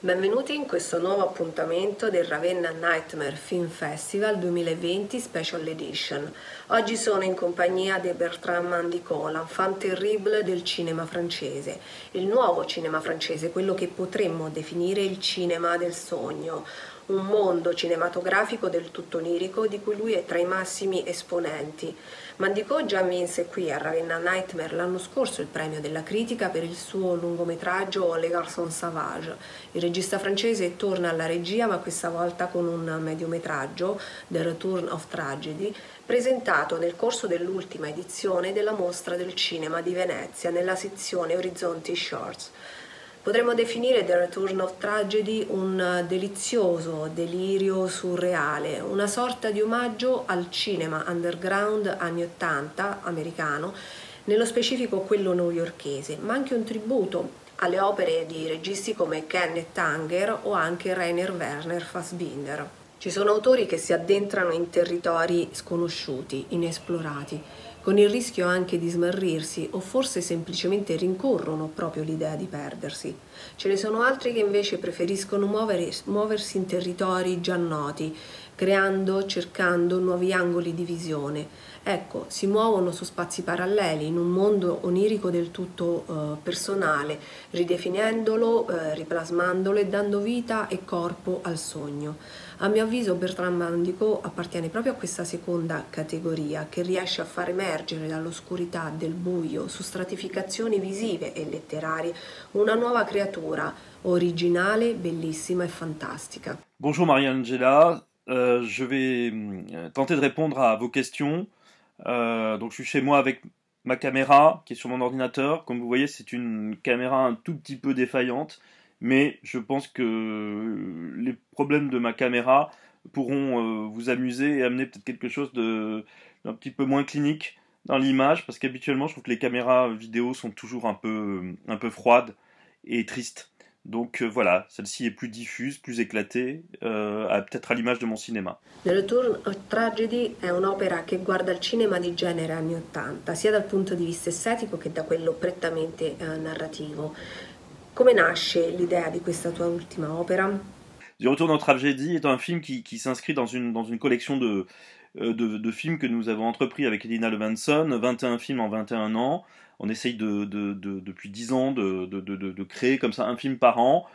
Benvenuti in questo nuovo appuntamento del Ravenna Nightmare Film Festival 2020 Special Edition. Oggi sono in compagnia di Bertrand Mandico, l'enfant terrible del cinema francese, il nuovo cinema francese, quello che potremmo definire il cinema del sogno, un mondo cinematografico del tutto onirico di cui lui è tra i massimi esponenti. Mandico già vinse qui a Ravenna Nightmare l'anno scorso il premio della critica per il suo lungometraggio Les Garçons Sauvages. Il regista francese torna alla regia, ma questa volta con un mediometraggio, The Return of Tragedy, presentato nel corso dell'ultima edizione della Mostra del Cinema di Venezia nella sezione Orizzonti Shorts. Potremmo definire The Return of Tragedy un delizioso delirio surreale, una sorta di omaggio al cinema underground anni 80 americano, nello specifico quello newyorkese, ma anche un tributo alle opere di registi come Kenneth Anger o anche Rainer Werner Fassbinder. Ci sono autori che si addentrano in territori sconosciuti, inesplorati, con il rischio anche di smarrirsi o forse semplicemente rincorrono proprio l'idea di perdersi. Ce ne sono altri che invece preferiscono muoversi in territori già noti, cercando nuovi angoli di visione. Ecco, si muovono su spazi paralleli in un mondo onirico del tutto personale, ridefinendolo, riplasmandolo e dando vita e corpo al sogno. A mio avviso Bertrand Mandico appartiene proprio a questa seconda categoria che riesce a far emergere dall'oscurità del buio su stratificazioni visive e letterarie una nuova creatura originale, bellissima e fantastica. Bonjour Maria-Angela, je vais tenter de répondre à vos questions. Donc je suis chez moi avec ma caméra qui est sur mon ordinateur. Comme vous voyez, c'est une caméra un tout petit peu défaillante, mais je pense que les problèmes de ma caméra pourront vous amuser et amener peut-être quelque chose d'un petit peu moins clinique dans l'image, parce qu'habituellement je trouve que les caméras vidéo sont toujours un peu froides et tristes. Donc voilà, celle-ci est plus diffuse, plus éclatée, peut-être à l'image de mon cinéma. The Return of Tragedy è un'opera che guarda il cinema di genere anni 80, sia dal punto di vista estetico che da quello prettamente narrativo. Come nasce l'idea di questa tua ultima opera? The Return of Tragedy est un film qui s'inscrit dans une collection de films que nous avons entrepris avec Elina Levinson, 21 films en 21 ans. On essaye depuis 10 ans de créer comme ça un film par an.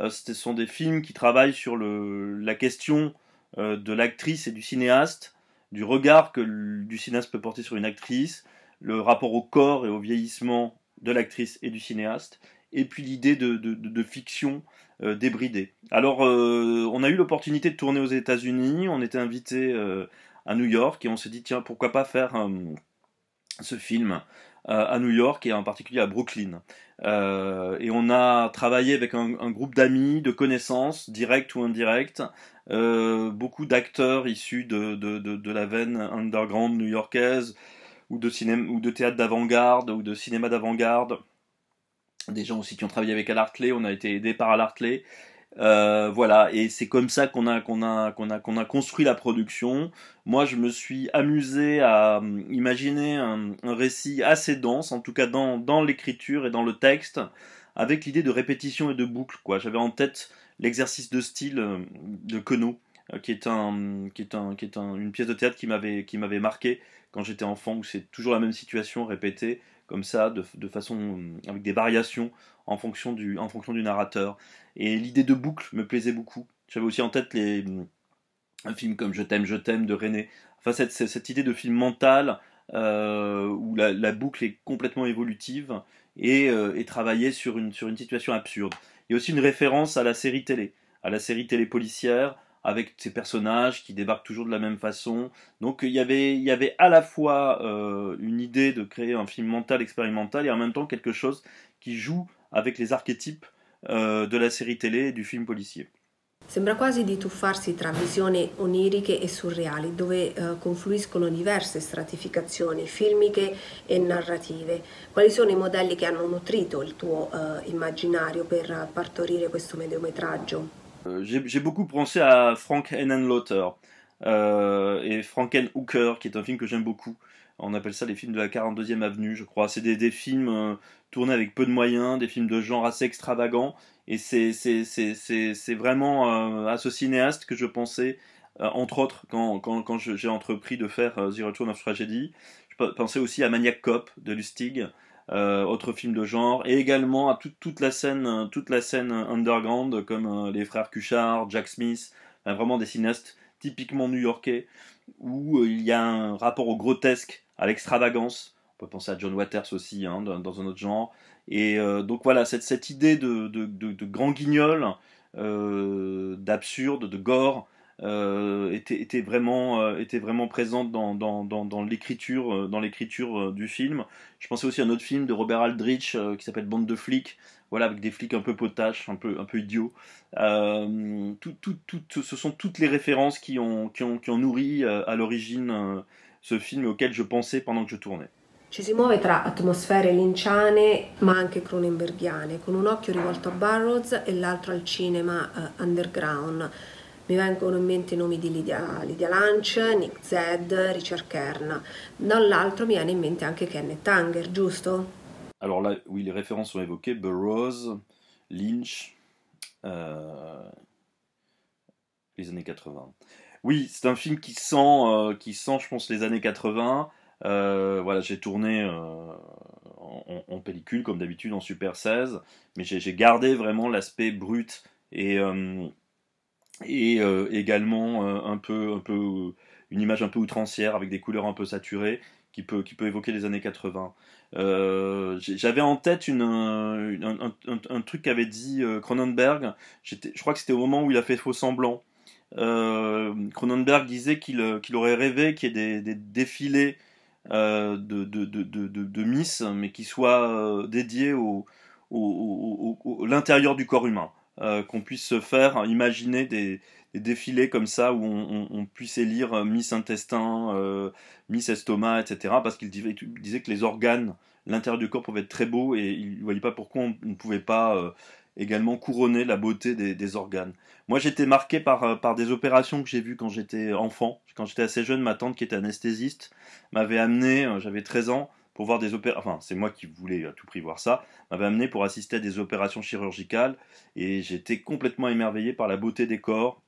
Ce sont des films qui travaillent sur la question de l'actrice et du cinéaste, du regard que du cinéaste peut porter sur une actrice, le rapport au corps et au vieillissement de l'actrice et du cinéaste, et puis l'idée de fiction débridée. Alors, on a eu l'opportunité de tourner aux États-Unis, on était invité à New York, et on s'est dit, tiens, pourquoi pas faire ce film à New York et en particulier à Brooklyn. Et on a travaillé avec un groupe d'amis, de connaissances, directs ou indirects, beaucoup d'acteurs issus de la veine underground new-yorkaise, ou de théâtre d'avant-garde, ou de cinéma d'avant-garde. Des gens aussi qui ont travaillé avec Al Hartley, on a été aidés par Al Hartley. Voilà, et c'est comme ça qu'on a construit la production. Moi, je me suis amusé à imaginer un récit assez dense, en tout cas dans l'écriture et dans le texte, avec l'idée de répétition et de boucle, quoi. J'avais en tête l'exercice de style de Queneau, qui est une pièce de théâtre qui m'avait marqué quand j'étais enfant, où c'est toujours la même situation répétée comme ça, de façon avec des variations en fonction du narrateur. Et l'idée de boucle me plaisait beaucoup. J'avais aussi en tête un film comme Je t'aime de René. Enfin, cette idée de film mental où la boucle est complètement évolutive et travaillée sur une situation absurde. Il y a aussi une référence à la série télé policière, avec ces personnages qui débarquent toujours de la même façon. Donc il y avait à la fois une idée de créer un film mental expérimental et en même temps quelque chose qui joue avec les archétypes de la série télé e du film policier. Sembra quasi di tuffarsi tra visioni oniriche e surreali, dove confluiscono diverse stratificazioni filmiche e narrative. Quali sono i modelli che hanno nutrito il tuo immaginario per partorire questo mediometraggio? J'ai beaucoup pensé à Frank Henenlotter, et Frankenhooker, qui est un film que j'aime beaucoup. On appelle ça les films de la 42e avenue, je crois. C'est des films tournés avec peu de moyens, des films de genre assez extravagants. Et c'est vraiment à ce cinéaste que je pensais, entre autres, quand j'ai entrepris de faire The Return of Tragedy. Je pensais aussi à Maniac Cop de Lustig, autre film de genre, et également à toute la scène underground, comme les frères Cuchard, Jack Smith, enfin, vraiment des cinéastes typiquement new-yorkais, où il y a un rapport au grotesque, à l'extravagance. On peut penser à John Waters aussi, hein, dans un autre genre. Et donc voilà, cette idée de grand guignol, d'absurde, de gore, était vraiment présente dans l'écriture du film. Je pensais aussi à un autre film de Robert Aldrich qui s'appelle Bande de flics, voilà, avec des flics un peu potaches, un peu idiots. Ce sont toutes les références qui ont nourri à l'origine ce film auquel je pensais pendant que je tournais. Ci si muove tra atmosfere linciane ma anche cronenberghiane, con un occhio rivolto a Burroughs e l'altro al cinema underground. Mi vengono in mente i nomi di Lydia Lunch, Nick Zedd, Richard Kern. Dall'altro mi viene in mente anche Kenneth Anger, giusto? Alors là, oui, les références sont évoquées, Burroughs, Lynch, euh, les années 80. Oui, c'est un film qui sent, je pense, les années 80. Voilà, j'ai tourné en pellicule, comme d'habitude, en Super 16, mais j'ai gardé vraiment l'aspect brut et également une image un peu outrancière, avec des couleurs un peu saturées, qui peut évoquer les années 80. J'avais en tête un truc qu'avait dit Cronenberg. Je crois que c'était au moment où il a fait Faux Semblant. Cronenberg disait qu'il aurait rêvé qu'il y ait des défilés de Miss, mais qui soient dédiés l'intérieur du corps humain. Qu'on puisse se faire imaginer des défilés comme ça où on puisse élire Miss Intestin, Miss Estomac, etc. Parce qu'il disait que les organes, l'intérieur du corps pouvait être très beau et il ne voyait pas pourquoi on ne pouvait pas également couronner la beauté des organes. Moi, j'étais marqué par des opérations que j'ai vues quand j'étais enfant. Quand j'étais assez jeune, ma tante qui était anesthésiste m'avait amené, j'avais 13 ans, pour voir des opérations. Enfin, c'est moi qui voulais à tout prix voir ça. M'avait amené pour assister à des opérations chirurgicales et j'étais complètement émerveillé par la beauté des corps,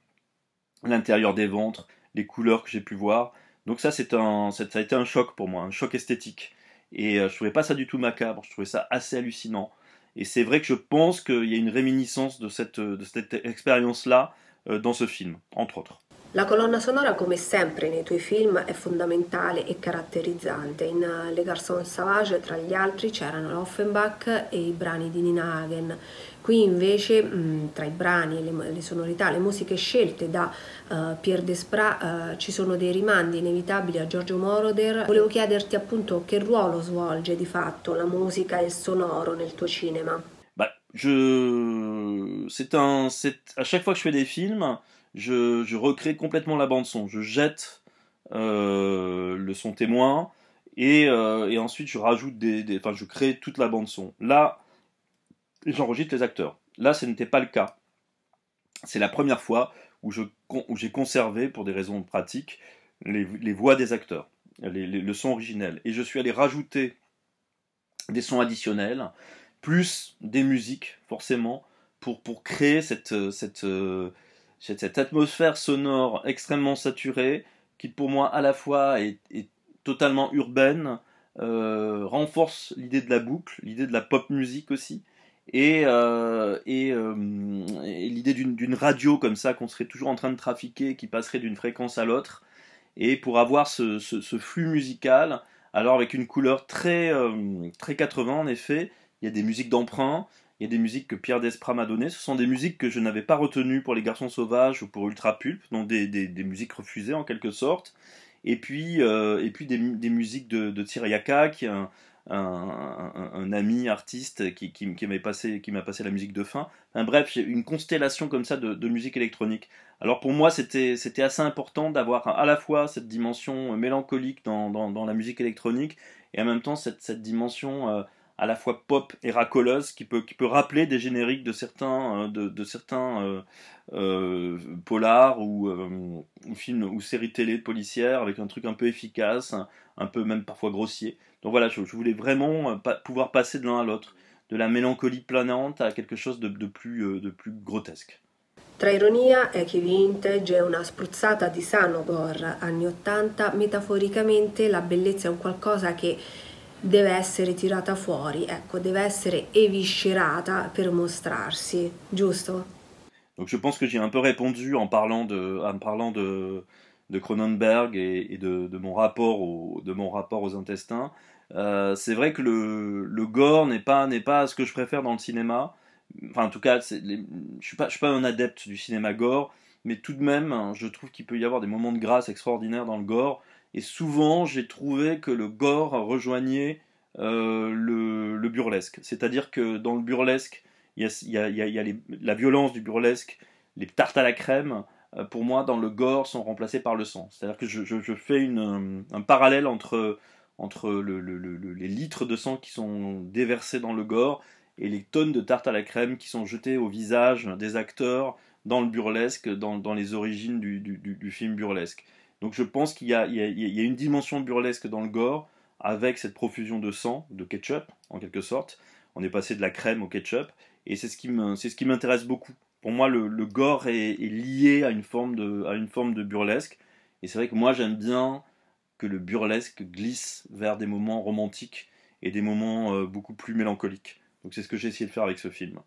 l'intérieur des ventres, les couleurs que j'ai pu voir. Donc ça a été un choc pour moi, un choc esthétique. Et je trouvais pas ça du tout macabre, je trouvais ça assez hallucinant. Et c'est vrai que je pense qu'il y a une réminiscence de cette expérience-là dans ce film, entre autres. La colonna sonora, come sempre nei tuoi film, è fondamentale e caratterizzante. In Les Garçons Sauvages, tra gli altri, c'erano Offenbach e i brani di Nina Hagen. Qui invece, tra i brani e le sonorità, le musiche scelte da Pierre Desprats, ci sono dei rimandi inevitabili a Giorgio Moroder. Volevo chiederti appunto che ruolo svolge di fatto la musica e il sonoro nel tuo cinema. Bah, à chaque fois que je fais des films, je recrée complètement la bande son. Je jette le son témoin et ensuite je rajoute enfin, je crée toute la bande son. Là, j'enregistre les acteurs. Là, ce n'était pas le cas. C'est la première fois où j'ai conservé, pour des raisons pratiques, les voix des acteurs, le son originel. Et je suis allé rajouter des sons additionnels, plus des musiques, forcément, pour créer cette atmosphère sonore extrêmement saturée, qui pour moi à la fois est totalement urbaine, renforce l'idée de la boucle, l'idée de la pop musique aussi, et l'idée d'une radio comme ça qu'on serait toujours en train de trafiquer, qui passerait d'une fréquence à l'autre, et pour avoir ce flux musical, alors avec une couleur très 80 en effet. Il y a des musiques d'emprunt, il y a des musiques que Pierre Desprats m'a données. Ce sont des musiques que je n'avais pas retenues pour Les Garçons Sauvages ou pour Ultra Pulp, donc des musiques refusées en quelque sorte. Et puis des musiques de Tsiriaka, qui est un ami artiste qui m'a passé la musique de fin. Enfin, bref, j'ai une constellation comme ça de musique électronique. Alors pour moi, c'était assez important d'avoir à la fois cette dimension mélancolique dans la musique électronique et en même temps cette dimension à la fois pop et racoleuse qui peut rappeler des génériques de certains polars ou films ou séries télé de policières avec un truc un peu efficace, un peu même parfois grossier. Donc voilà, je voulais vraiment pouvoir passer de l'un à l'autre, de la mélancolie planante à quelque chose de plus grotesque. Tra ironia, echi vintage e una spruzzata di sano gore anni 80, metaforicamente la bellezza è un qualcosa che deve essere tirata fuori, ecco, deve essere eviscerata per mostrarsi, giusto? Donc je pense que j'ai un peu répondu de Cronenberg et de mon rapport aux intestins. C'est vrai que le gore n'est pas ce que je préfère dans le cinéma. Enfin, en tout cas, je suis pas un adepte du cinéma gore, mais tout de même, hein, je trouve qu'il peut y avoir des moments de grâce extraordinaires dans le gore. Et souvent, j'ai trouvé que le gore rejoignait le burlesque. C'est-à-dire que dans le burlesque, il y a la violence du burlesque, les tartes à la crème, pour moi, dans le gore, sont remplacées par le sang. C'est-à-dire que je fais un parallèle entre les litres de sang qui sont déversés dans le gore et les tonnes de tartes à la crème qui sont jetées au visage des acteurs dans le burlesque, dans les origines du film burlesque. Donc je pense qu'il y a une dimension burlesque dans le gore, avec cette profusion de sang, de ketchup, en quelque sorte. On est passé de la crème au ketchup, et c'est ce qui m'intéresse beaucoup. Pour moi, le gore est lié à une forme de burlesque, et c'est vrai que moi j'aime bien que le burlesque glisse vers des moments romantiques et des moments beaucoup plus mélancoliques. Donc c'est ce que j'ai essayé de faire avec ce film.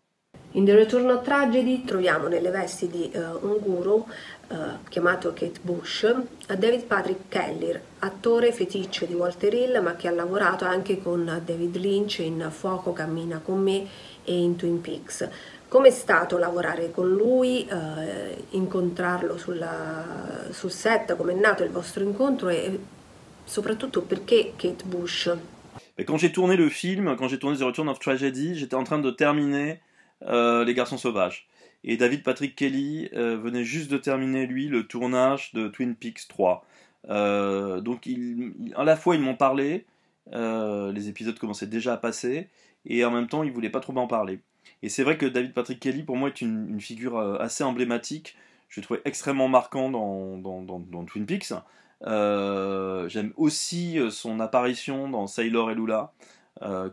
In The Return of Tragedy troviamo nelle vesti di un guru chiamato Kate Bush David Patrick Kelly, attore feticcio di Walter Hill ma che ha lavorato anche con David Lynch in Fuoco cammina con me e in Twin Peaks. Com'è stato lavorare con lui, incontrarlo sul set, com'è nato il vostro incontro e soprattutto perché Kate Bush? Et quand j'ai tourné le film, quand j'ai tourné The Return of Tragedy, j'étais en train de terminer Les Garçons Sauvages. Et David Patrick Kelly venait juste de terminer, lui, le tournage de Twin Peaks 3. Donc, à la fois, ils m'ont parlé, les épisodes commençaient déjà à passer, et en même temps, ils voulaient pas trop m'en parler. Et c'est vrai que David Patrick Kelly, pour moi, est une figure assez emblématique. Je le trouvais extrêmement marquant dans Twin Peaks. J'aime aussi son apparition dans Sailor et Lula,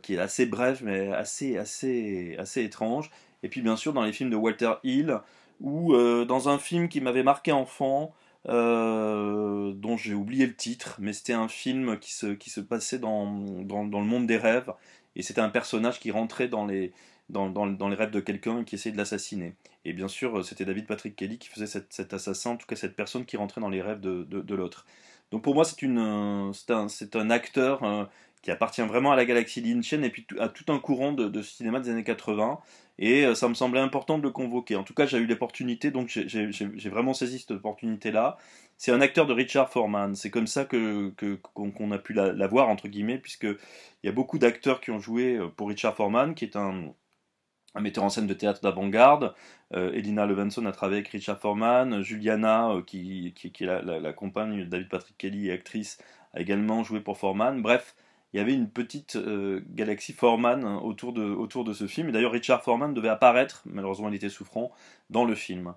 qui est assez bref mais assez étrange. Et puis bien sûr dans les films de Walter Hill, ou dans un film qui m'avait marqué enfant, dont j'ai oublié le titre, mais c'était un film qui se passait dans le monde des rêves, et c'était un personnage qui rentrait dans les rêves de quelqu'un et qui essayait de l'assassiner. Et bien sûr, c'était David Patrick Kelly qui faisait cet assassin, en tout cas cette personne qui rentrait dans les rêves de l'autre. Donc pour moi, c'est un acteur qui appartient vraiment à la galaxie lynchienne et puis à tout un courant de cinéma des années 80. Et ça me semblait important de le convoquer. En tout cas, j'ai eu l'opportunité, donc j'ai vraiment saisi cette opportunité-là. C'est un acteur de Richard Foreman. C'est comme ça qu'on a pu la voir, entre guillemets, puisqu'il y a beaucoup d'acteurs qui ont joué pour Richard Foreman, qui est un metteur en scène de théâtre d'avant-garde. Elina Levinson a travaillé avec Richard Foreman. Juliana, qui est la compagne de David Patrick Kelly et actrice, a également joué pour Foreman. Bref, il y avait une petite galaxie Foreman autour de ce film. Et d'ailleurs, Richard Foreman devait apparaître, malheureusement il était souffrant, dans le film.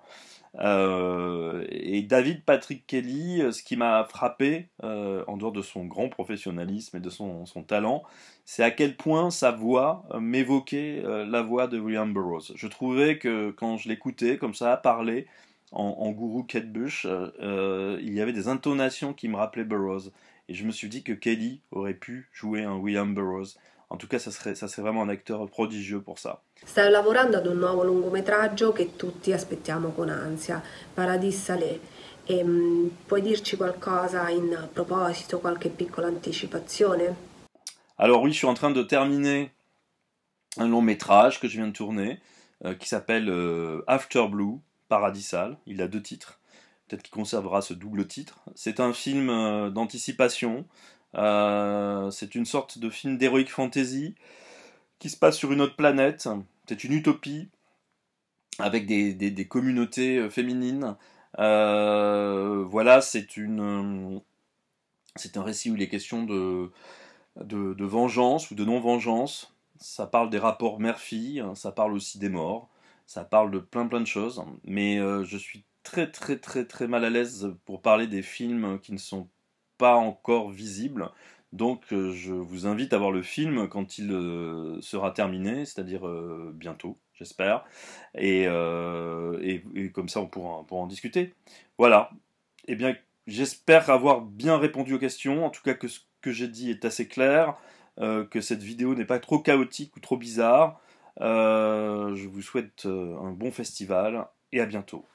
Et David Patrick Kelly, ce qui m'a frappé, en dehors de son grand professionnalisme et de son talent, c'est à quel point sa voix m'évoquait la voix de William Burroughs. Je trouvais que quand je l'écoutais comme ça, parler en gourou Kate Bush, il y avait des intonations qui me rappelaient Burroughs. Et je me suis dit que Kelly aurait pu jouer un William Burroughs. En tout cas, ça serait vraiment un acteur prodigieux pour ça. Stai lavorando ad un nuovo lungometraggio che tutti aspettiamo con ansia, Paradis Salé. Puoi dirci qualcosa in proposito, qualche piccola anticipazione? Alors oui, je suis en train de terminer un long métrage que je viens de tourner, qui s'appelle After Blue, Paradisal. Il a 2 titres. Peut-être qu'il conservera ce double titre. C'est un film d'anticipation. C'est une sorte de film d'heroic fantasy qui se passe sur une autre planète. C'est une utopie avec des communautés féminines. Voilà, c'est un récit où il est question de vengeance ou de non-vengeance. ça parle des rapports mère-fille, hein, ça parle aussi des morts, ça parle de plein de choses, mais je suis très mal à l'aise pour parler des films qui ne sont pas encore visibles. Donc je vous invite à voir le film quand il sera terminé, c'est-à-dire bientôt, j'espère. Et comme ça, on pourra en discuter. Voilà. Eh bien, j'espère avoir bien répondu aux questions. En tout cas, que ce que j'ai dit est assez clair, que cette vidéo n'est pas trop chaotique ou trop bizarre. Je vous souhaite un bon festival et à bientôt.